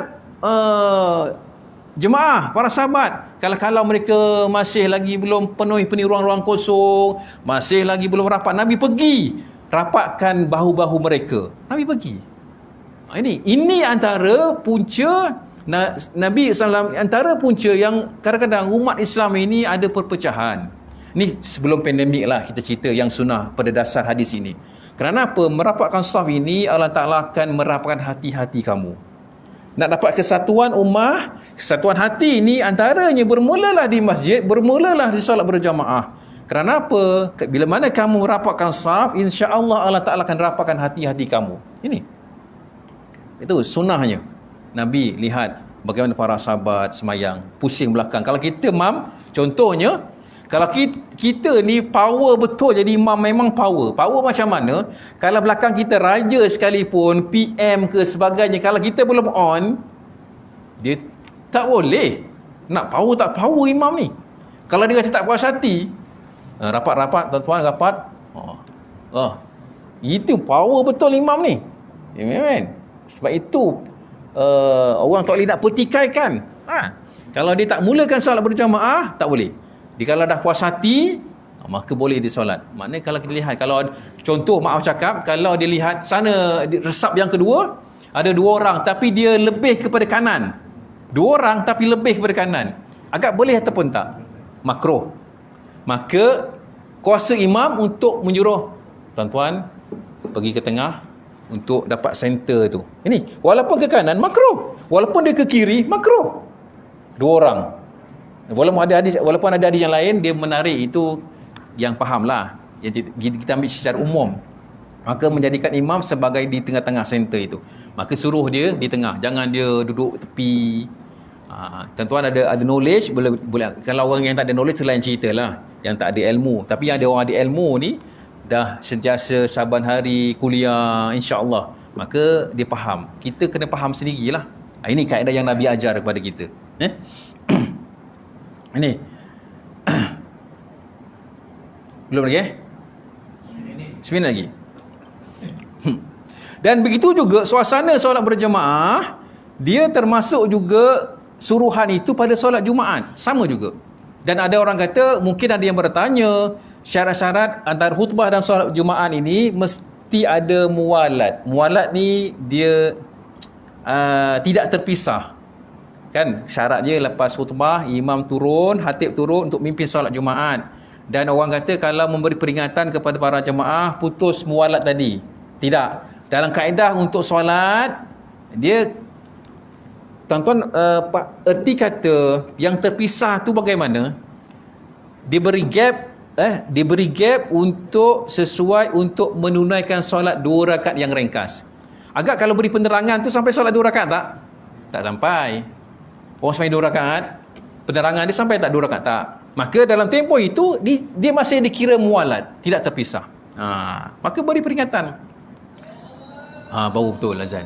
jemaah, para sahabat, kalau mereka masih lagi belum penuhi ruang-ruang kosong, masih lagi belum rapat, Nabi pergi rapatkan bahu-bahu mereka. Nabi pergi. Ini antara punca Nabi SAW, antara punca yang kadang-kadang umat Islam ini ada perpecahan. Ni sebelum pandemik lah kita cerita yang sunnah pada dasar hadis ini. Kerana apa? Merapatkan saf ini, Allah Ta'ala akan merapatkan hati-hati kamu. Nak dapat kesatuan ummah, kesatuan hati ini antaranya bermulalah di masjid, bermulalah di solat berjamaah. Kerana apa? Bila mana kamu merapatkan saf, insya-Allah Allah Ta'ala akan rapatkan hati-hati kamu. Ini. Itu sunnahnya. Nabi lihat bagaimana para sahabat semayang, pusing belakang. Kalau kita contohnya, kalau kita ni power betul jadi imam, memang power. Power macam mana? Kalau belakang kita raja sekalipun, PM ke sebagainya, kalau kita belum on, dia tak boleh. Nak power tak power imam ni. Kalau dia kata tak puas hati, rapat-rapat, tuan-tuan rapat. Itu power betul imam ni. Amen. Sebab itu orang tak boleh nak pertikaikan. Kalau dia tak mulakan solat berjamaah, tak boleh. Dia kalau dah puas hati, maka boleh dia solat. Maknanya kalau kita lihat, kalau contoh, maaf cakap, kalau dia lihat sana resap yang kedua, ada dua orang tapi dia lebih kepada kanan. Dua orang tapi lebih kepada kanan. Agak boleh ataupun tak? Makruh. Maka kuasa imam untuk menyuruh tuan-tuan pergi ke tengah untuk dapat center tu. Ini walaupun ke kanan makruh, walaupun dia ke kiri makruh. Dua orang. Walaupun ada hadis yang lain dia menarik, itu yang fahamlah. Yang kita ambil secara umum. Maka menjadikan imam sebagai di tengah-tengah center itu. Maka suruh dia di tengah, jangan dia duduk tepi. Tuan-tuan ada knowledge, boleh. Kalau orang yang tak ada knowledge lain cerita lah, yang tak ada ilmu. Tapi yang ada orang ada ilmu ni dah sentiasa saban hari kuliah, insya-Allah, maka dia faham. Kita kena faham sendirilah. Ini kaedah yang Nabi ajar kepada kita. Ini belum lagi 9 lagi. Dan begitu juga suasana solat berjemaah, dia termasuk juga suruhan itu pada solat Jumaat, sama juga. Dan ada orang kata, mungkin ada yang bertanya, syarat-syarat antara khutbah dan solat Jumaat ini mesti ada muwalat. Muwalat ni dia tidak terpisah. Kan syarat dia lepas khutbah imam turun, khatib turun untuk mimpin solat Jumaat. Dan orang kata kalau memberi peringatan kepada para jemaah, putus muwalat tadi. Tidak. Dalam kaedah untuk solat, dia tuan-tuan, erti kata yang terpisah tu bagaimana? Diberi gap untuk sesuai untuk menunaikan solat 2 rakaat yang ringkas. Agak kalau beri penerangan tu sampai solat 2 rakaat tak? Tak sampai. Orang sampai 2 rakaat, penerangan dia sampai tak 2 rakaat tak? Maka dalam tempoh itu dia masih dikira muwalat, tidak terpisah. Maka beri peringatan. Baru betul azan.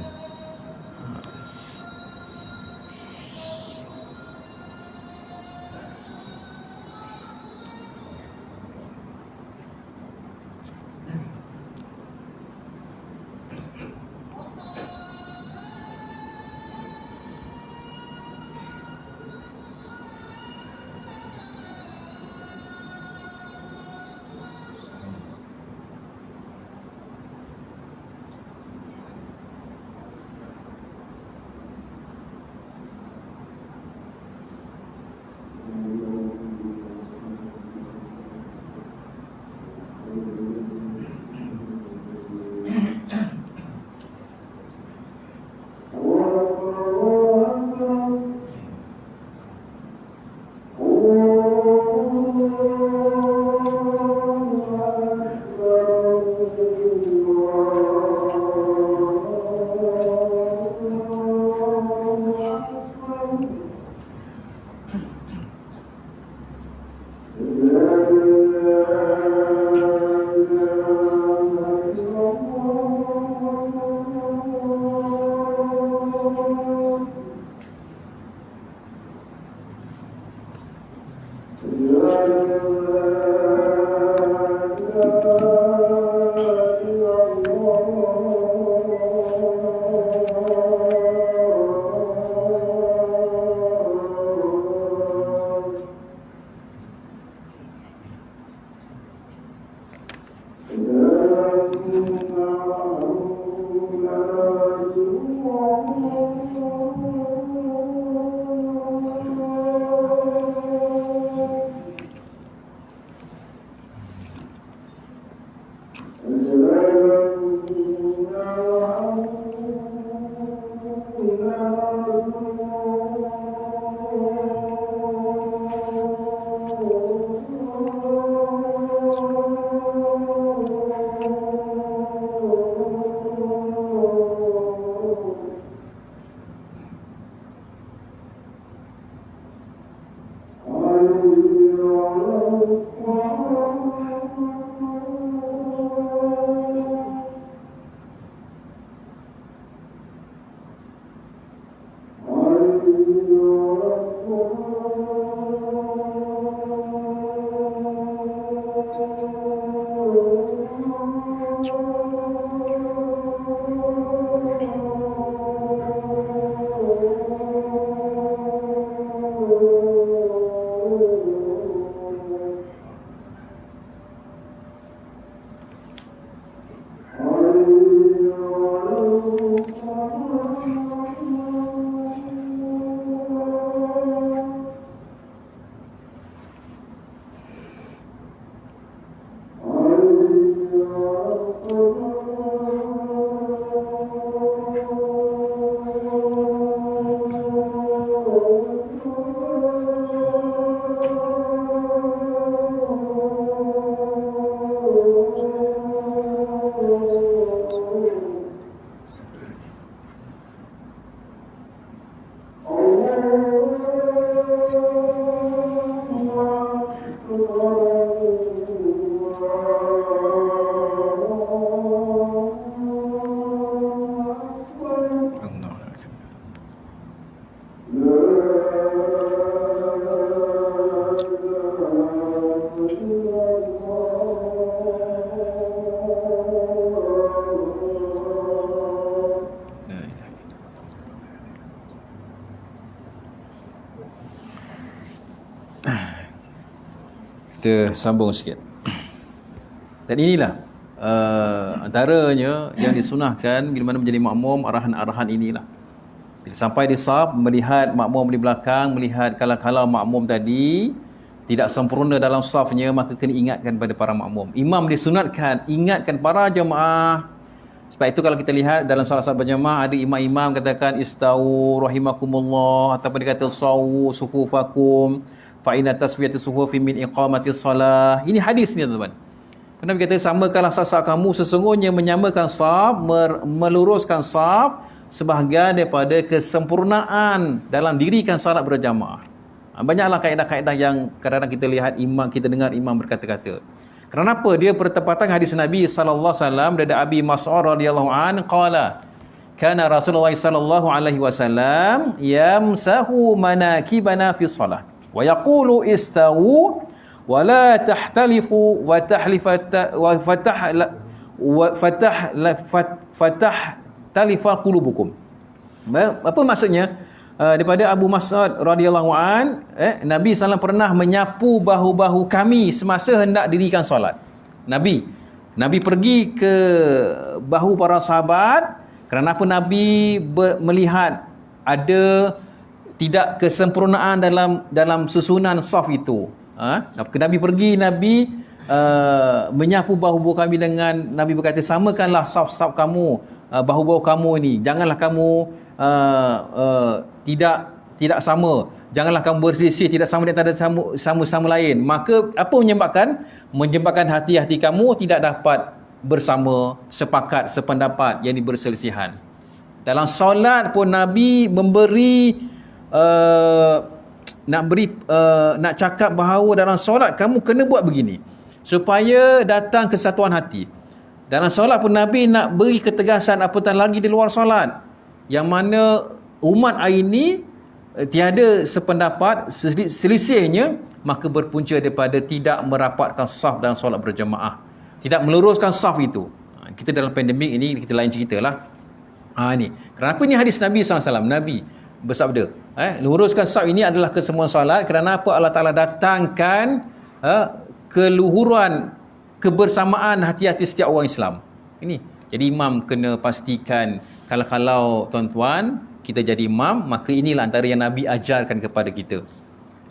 Kita sambung sikit. Dan inilah antaranya yang disunahkan bila mana menjadi makmum, arahan-arahan inilah. Bila sampai di saf, melihat makmum di belakang, melihat kalau makmum tadi tidak sempurna dalam safnya, maka kena ingatkan pada para makmum. Imam disunatkan ingatkan para jemaah. Sebab itu kalau kita lihat dalam solat-solat berjemaah, ada imam-imam katakan istau rahimakumullah, ataupun dia kata sawu sufufakum fa inna tasfiyati sufufi min iqamati salah. Ini hadis ni tuan-tuan. Nabi kata samakanlah saf kamu, sesungguhnya menyamakan saf, meluruskan saf sebahagian daripada kesempurnaan dalam dirikan salat berjamaah. Banyaklah kaedah-kaedah yang kadang-kadang kita lihat imam, kita dengar imam berkata-kata. Kerana apa? Dia bertepatan hadis Nabi sallallahu alaihi wasallam dari Abi Mas'ud radhiyallahu an qala kana Rasulullah sallallahu alaihi wasallam yamsahu manakibana fi shalah wa yaqulu istawu wa la tahtalifu wa tahlifata wa fatah talifa qulubukum. Apa maksudnya? Daripada Abu Mas'ud radhiyallahu an, Nabi SAW pernah menyapu bahu-bahu kami semasa hendak dirikan solat. Nabi pergi ke bahu para sahabat kerana apa? Nabi melihat ada tidak kesempurnaan dalam susunan saf itu. Nabi pergi, menyapu bahu-bahu kami dengan Nabi berkata, samakanlah saf-saf kamu, bahu-bahu kamu ini. Janganlah kamu tidak sama. Janganlah kamu berselisih, tidak sama di antara sama lain. Maka apa menyebabkan hati-hati kamu tidak dapat bersama, sepakat, sependapat, yang berselisihan. Dalam solat pun Nabi memberi nak cakap bahawa dalam solat kamu kena buat begini supaya datang kesatuan hati. Dalam solat pun Nabi nak beri ketegasan apatah lagi di luar solat, yang mana umat hari ini tiada sependapat, selisihnya, maka berpunca daripada tidak merapatkan saf dalam solat berjemaah, tidak meluruskan saf itu. Kita dalam pandemik ini kita lain ceritalah. Ini kenapa ni hadis Nabi SAW. Nabi bersabda, luruskan saf ini adalah kesemuan solat. Kerana apa? Allah Ta'ala datangkan keluhuran, kebersamaan hati-hati setiap orang Islam. Ini jadi imam kena pastikan, kalau tuan-tuan kita jadi imam, maka inilah antara yang Nabi ajarkan kepada kita,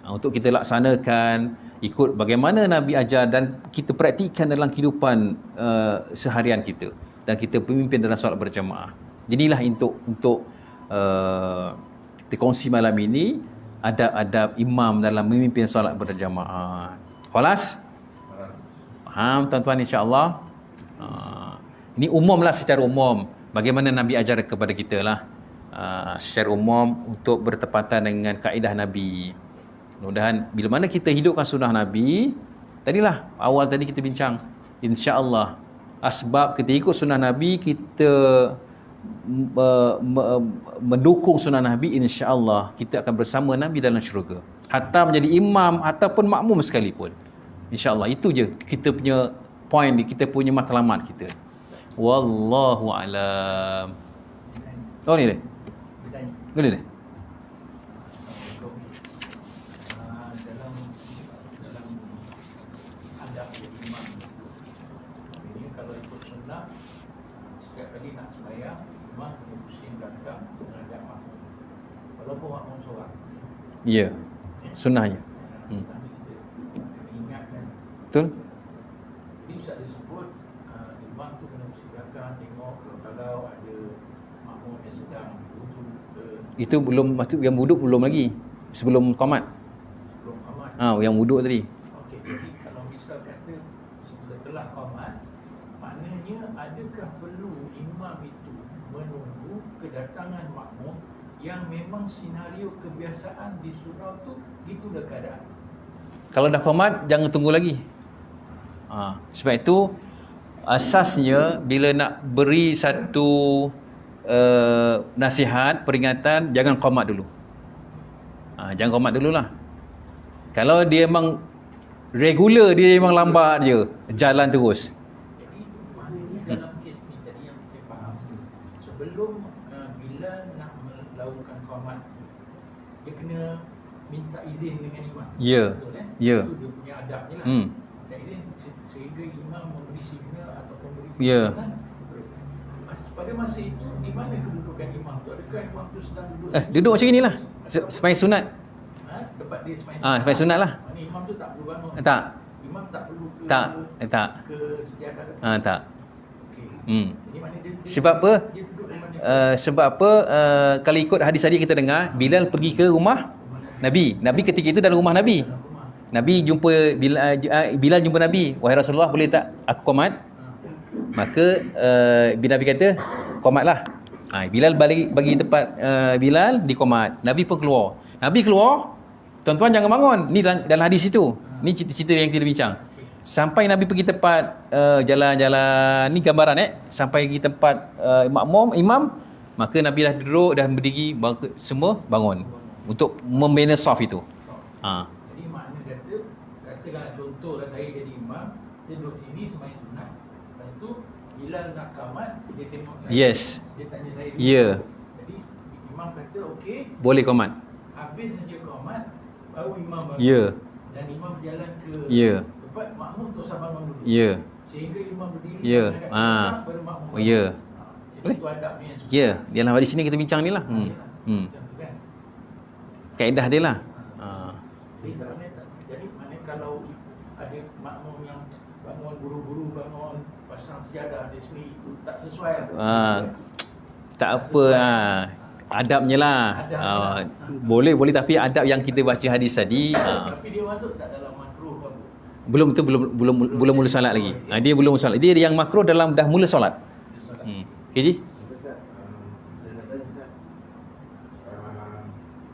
untuk kita laksanakan, ikut bagaimana Nabi ajar dan kita praktikkan dalam kehidupan seharian kita, dan kita pemimpin dalam solat berjemaah. Inilah untuk kita kongsi malam ini adab-adab imam dalam memimpin solat berjemaah. Khalas? Faham tuan-tuan, insya-Allah? Ini umumlah, secara umum bagaimana Nabi ajar kepada kita lah, secara umum untuk bertepatan dengan kaedah Nabi. Mudah-mudahan bila mana kita hidupkan sunnah Nabi, tadilah awal tadi kita bincang, insya-Allah asbab kita ikut sunnah Nabi, kita mendukung sunnah Nabi, insya-Allah kita akan bersama Nabi dalam syurga, hatta menjadi imam ataupun makmum sekalipun. InsyaAllah itu je kita punya point, kita punya matlamat kita. Wallahu alam. Oh ni dia. Guna dia. Dalam adab jadi imam ini, kalau ikut sunnah, setiap kali nak sembahyang, imam kena pusing belakang menghadap makmum, walaupun makmum seorang. Ya, sunnahnya. Betul? Jadi bisa disebut imam tu kena pusing belakang, tengok kalau ada makmum yang sedang wuduk ke. Itu belum, maksud yang wuduk belum lagi, sebelum qamat. Sebelum qamat. Yang wuduk tadi. Okey, jadi kalau misal kata setelah qamat, maknanya adakah perlu imam itu menunggu kedatangan makmum yang memang senario kebiasaan di surau tu gitulah keadaan? Kalau dah qamat, jangan tunggu lagi. Sebab itu asasnya bila nak beri satu nasihat, peringatan, jangan qamat dulu. Jangan qamat dululah. Kalau dia memang regular, dia memang lambat je, jalan terus. Jadi maknanya dalam kes ni, jadi yang saya faham, sebelum bila nak melakukan qamat, dia kena minta izin dengan imam. Ya. Betul kan? Ya. Itu dia punya adabnya lah. Hmm. Minta izin sehingga imam memberi signal ataupun beri Ya. kan. Pada masa itu di mana kedudukan imam tu? Adakah imam tu sedang duduk? Duduk macam inilah. Sembahyang sunat. Tempat dia sembahyang. Sembahyang sunat lah. Maknanya imam tu tak perlu bangun. Tak. Imam tak perlu ke Tak. Tak. ke sejadah. Tak. Okey. Hmm. Jadi maknanya dia Sebab apa? Dia duduk di mana? Sebab apa? Kalau ikut hadis tadi kita dengar, Bilal pergi ke rumah Nabi. Nabi ketika itu dalam rumah Nabi. Nabi jumpa Bilal jumpa Nabi. Wahai Rasulullah, boleh tak aku qomat? Maka Nabi kata, qomatlah. Bilal bagi tempat Bilal di qomat. Nabi pun keluar. Nabi keluar, tuan-tuan jangan bangun. Ni dalam hadis itu. Ni cerita yang kita bincang. Sampai Nabi pergi tempat jalan-jalan, ni gambaran sampai pergi tempat imam, maka Nabi dah duduk, dah berdiri, semua bangun untuk membina saf itu. Jadi makna katakanlah contohlah saya jadi imam, saya duduk sini sembahyang sunat. Lepas tu Bilal nak qamat, dia tengok saya. Yes. Dia tanya saya dulu. Ya. Jadi imam kata okey, Boleh qomat. habis saja qamat baru imam bangun. Ya. Dan imam berjalan ke Ya. tempat makmum tak usah bangun dulu. Ya. Sehingga imam berdiri Ya. menghadap baru makmum. Ya. Jadi itu adabnya yang Ya, dalam hadis sini kita bincang ni lah. Macam tu kan. Kaedah dia lah. Jadi mana kalau ada makmum yang bangun buru-buru, bangun pasang sejadah dia sendiri, itu tak sesuai lah. Tak apa adabnya lah. Boleh tapi adab yang kita baca hadis tadi Tapi dia masuk tak dalam makruh ke apa? belum mula solat lagi. Dia belum solat. Dia yang makruh dalam dah mula solat. Okey Ji? Ustaz, saya nak tanya Ustaz,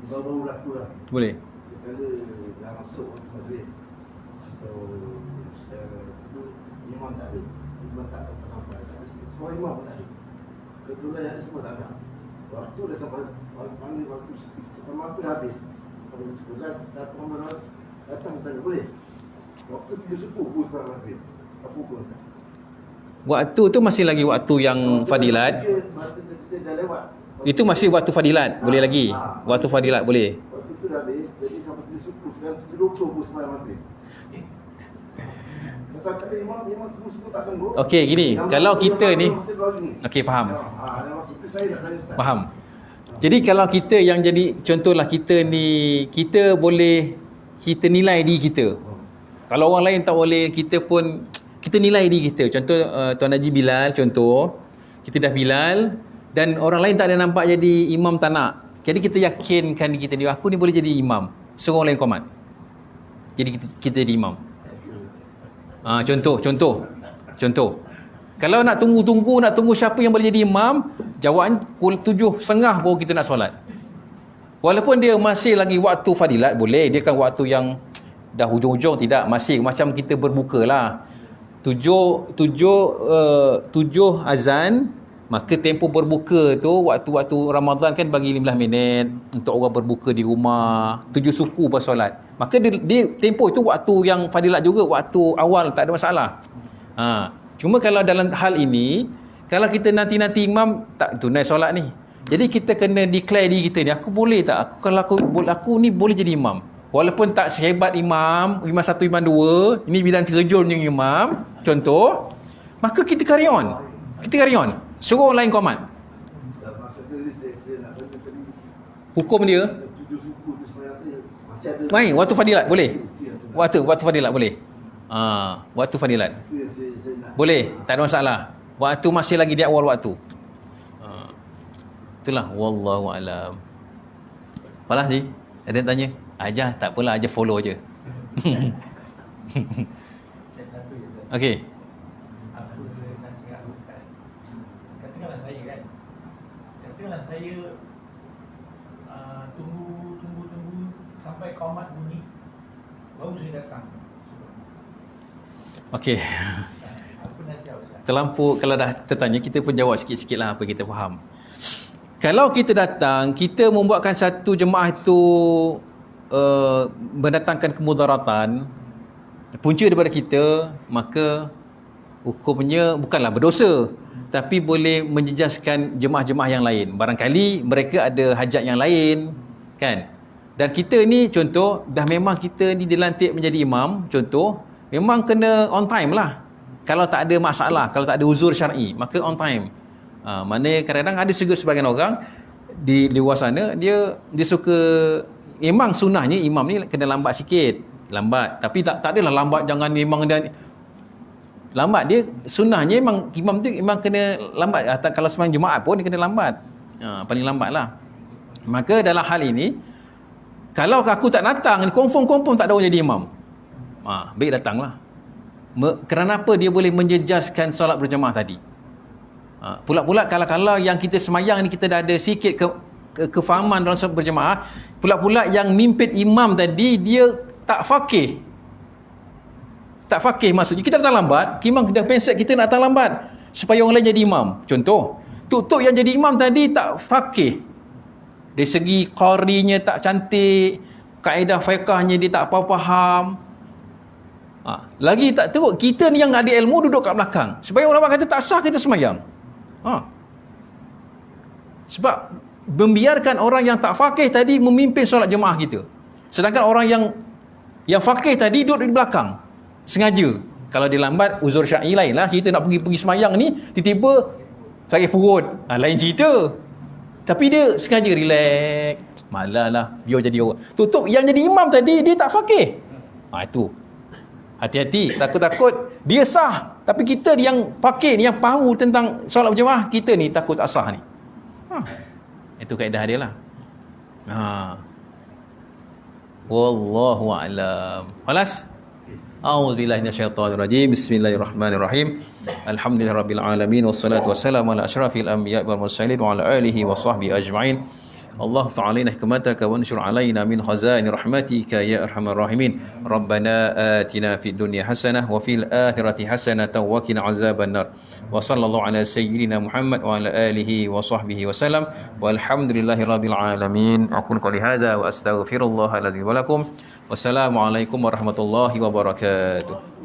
baru-baru berlaku lah, Boleh. sekala dah masuk waktu maghrib atau dulu imam tak ada, imam tak sampai-sampai, tak ada, semua imam pun tak ada, kebetulan yang ada semua tak ada, waktu dah sampai, panggil waktu istiqamah tu dah habis, pada 11, satu orang datang tanya, boleh? Waktu 7 suku, pukul sebarang maghrib, apa hukum Ustaz? Waktu tu masih lagi waktu yang fadilat. Kita dah lewat. Itu masih waktu fadilat. Boleh lagi. Waktu fadilat boleh. Waktu tu dah habis, jadi sampai 7 suku, sekarang 7.20 pukul sebarang maghrib. Macam kata imam suku tak sanggup. Okey gini, kalau kita ni okey faham. Itu saya nak tanya Ustaz. Faham. Jadi kalau kita yang jadi contohlah kita ni, kita boleh kita nilai diri kita. Kalau orang lain tak boleh, kita pun kita nilai diri kita. Contoh Tuan Haji Bilal, contoh kita dah Bilal dan orang lain tak ada nampak jadi imam tak nak. Jadi kita yakinkan diri kita ni, aku ni boleh jadi imam. Suruh orang lain qomat. Jadi kita jadi imam. Contoh. Kalau nak tunggu siapa yang boleh jadi imam, jawapan pukul 7.30 baru kita nak solat. Walaupun dia masih lagi waktu fadilat, boleh. Dia kan waktu yang dah hujung-hujung, tidak. Masih macam kita berbuka lah. 7 azan, maka tempoh berbuka tu waktu-waktu Ramadan kan bagi 15 minit untuk orang berbuka di rumah, 7 suku bersolat. Maka dia tempoh itu waktu yang fadilat juga, waktu awal, tak ada masalah. Cuma kalau dalam hal ini, kalau kita nanti imam tak tunai solat ni, jadi kita kena declare diri kita ni, aku boleh tak? Aku ni boleh jadi imam. Walaupun tak sehebat imam 1, imam 2, ini bidang terjun yang imam, contoh, maka kita carry on. Suruh orang lain qomat. Masa saya nak tanya tadi, Hukum dia 7 suku tu sebenarnya masih ada. main waktu fadilat boleh. Waktu fadilat boleh. Waktu fadilat. Itu yang saya nak. Boleh, tak ada masalah. Waktu masih lagi di awal waktu. Itulah wallahu alam. Apalah sih? Ada yang tanya? Aja, tak apalah, aja follow je. Okey. Apa nasihat Ustaz? Katakanlah saya kan, saya tunggu sampai qamat bunyi baru saya datang. Okey. Apa nasihat Ustaz? Terlampau kalau dah tertanya, kita pun jawab sikit-sikit lah apa kita faham. Kalau kita datang, kita membuatkan satu jemaah itu mendatangkan kemudaratan, punca daripada kita, maka hukumnya bukanlah berdosa, tapi boleh menjejaskan jemaah-jemaah yang lain. Barangkali mereka ada hajat yang lain, kan? Dan kita ni contoh, dah memang kita ni dilantik menjadi imam, contoh, memang kena on time lah. Kalau tak ada masalah, kalau tak ada uzur syar'i, maka on time. Mana kadang-kadang ada sebagian orang di luar sana, dia suka, memang sunnahnya imam ni kena lambat sikit. Lambat. Tapi tak adalah lambat, jangan memang dan lambat. Dia sunnahnya memang imam tu memang kena lambat. Kalau sembahyang Jumaat pun dia kena lambat. Paling lambat lah. Maka dalam hal ini, kalau aku tak datang ni, confirm tak ada orang jadi imam. Baik datanglah. Kerana apa dia boleh menjejaskan solat berjemaah tadi? Pula-pula kalau yang kita semayang ni kita dah ada sikit kefahaman dalam solat berjemaah, pula yang mimpin imam tadi dia tak faqih. Tak faqih maksudnya kita datang lambat, imam dah pensek kita nak datang lambat supaya orang lain jadi imam. Contoh, tuk yang jadi imam tadi tak faqih. Dari segi qarinya tak cantik, kaedah fiqahnya dia tak apa faham. Lagi tak teruk, kita ni yang ada ilmu duduk kat belakang. Supaya orang kata tak sah kita semayang. Sebab membiarkan orang yang tak faqih tadi memimpin solat jemaah kita. Sedangkan orang yang faqih tadi duduk di belakang. Sengaja. Kalau dia lambat, uzur syar'i lain lah. Cerita nak pergi semayang ni, tiba-tiba sakit perut. Lain cerita. Tapi dia sengaja relax. Malah lah, biar jadi orang. Tutup yang jadi imam tadi, dia tak faqih. Itu. Hati-hati, takut-takut dia sah. Tapi kita yang faqih ni, yang tahu tentang solat berjemaah, kita ni takut tak sah ni. Itu kaedah dia lah. Wallahu a'lam. Khalas? A'udzubillahi minasyaitonirrajim. Bismillahirrahmanirrahim. Alhamdulillahirabbil alamin wassalatu wassalamu ala asyrafil anbiya'i wal mursalin wa ala alihi wa sahbihi ajma'in. Allah ta'ala hikmataka wa anshur alaina min khazaini rahmatika ya arhamar rahimin. Rabbana atina fid dunya hasanah wa fil akhirati hasanah wa qina azaban nar. Wa sallallahu ala sayyidina Muhammad wa ala alihi wa sahbihi wasallam. Walhamdulillahirabbil alamin. Aqulu qouli hadza wa astaghfirullahal ladzim wa lakum. Wassalamualaikum warahmatullahi wabarakatuh.